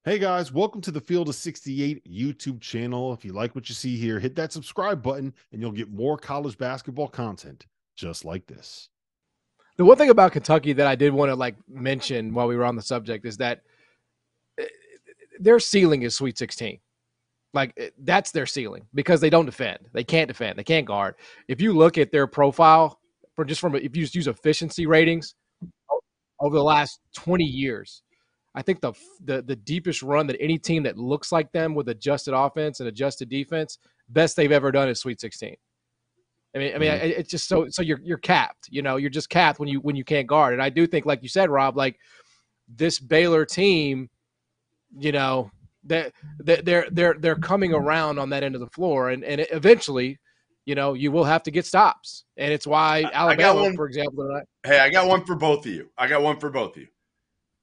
Hey guys, welcome to the Field of 68 YouTube channel. If you like what you see here, hit that subscribe button and you'll get more college basketball content just like this. The one thing about Kentucky that I did want to mention while we were on the subject is that their ceiling is Sweet 16. That's their ceiling because they don't defend. They can't defend. They can't guard. If you look at their profile if you just use efficiency ratings over the last 20 years, I think the deepest run that any team that looks like them with adjusted offense and adjusted defense, best they've ever done is Sweet 16. It's just so you're capped. You're just capped when you can't guard. And I do think, like you said, Rob, this Baylor team, that they're coming around on that end of the floor, and eventually, you will have to get stops, and it's why Alabama, for example. Hey, I got one for both of you.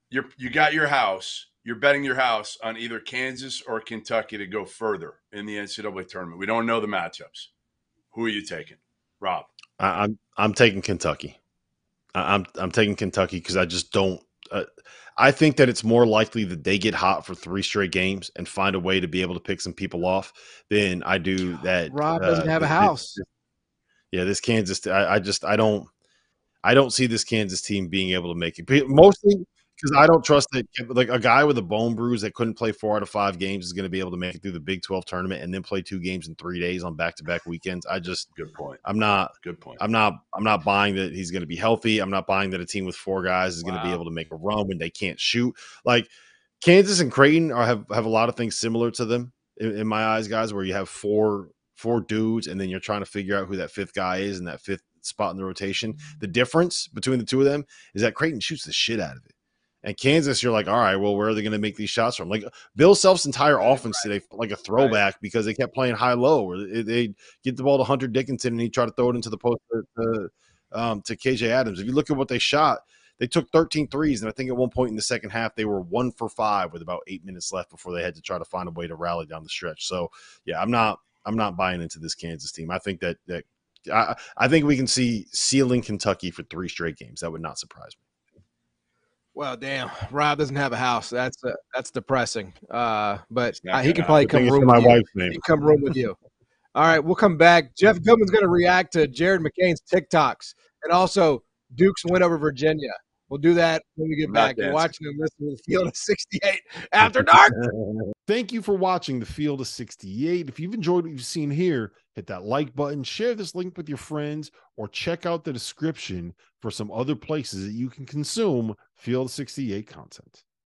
You got your house. You're betting your house on either Kansas or Kentucky to go further in the NCAA tournament. We don't know the matchups. Who are you taking, Rob? I'm taking Kentucky. I'm taking Kentucky because I just don't. I think that it's more likely that they get hot for 3 straight games and find a way to be able to pick some people off than I do that. Rob doesn't have a house. This Kansas. I don't see this Kansas team being able to make it. Mostly because I don't trust that a guy with a bone bruise that couldn't play 4 out of 5 games is going to be able to make it through the Big 12 tournament and then play 2 games in 3 days on back-to-back weekends. Good point. I'm not buying that he's going to be healthy. I'm not buying that a team with 4 guys is going to be able to make a run when they can't shoot. Like Kansas and Creighton have a lot of things similar to them in my eyes, guys, where you have four dudes and then you're trying to figure out who that 5th guy is in that 5th spot in the rotation. The difference between the two of them is that Creighton shoots the shit out of it. And Kansas, you're like, all right, well, where are they going to make these shots from? Like Bill Self's entire offense today, like a throwback because they kept playing high-low. Where they get the ball to Hunter Dickinson and he tried to throw it into the post to KJ Adams. If you look at what they shot, they took 13 threes, and I think at one point in the second half they were 1 for 5 with about 8 minutes left before they had to try to find a way to rally down the stretch. So yeah, I'm not buying into this Kansas team. I think that I think we can see ceiling Kentucky for 3 straight games. That would not surprise me. Well, damn, Rob doesn't have a house. That's depressing. But he can probably come room with you. He can come room with you. All right, we'll come back. Jeff Goodman's going to react to Jared McCain's TikToks and also Duke's win over Virginia. We'll do that when we get back. You're watching and listening to the Field of 68 After Dark. Thank you for watching the Field of 68. If you've enjoyed what you've seen here, hit that like button, share this link with your friends, or check out the description for some other places that you can consume Field of 68 content.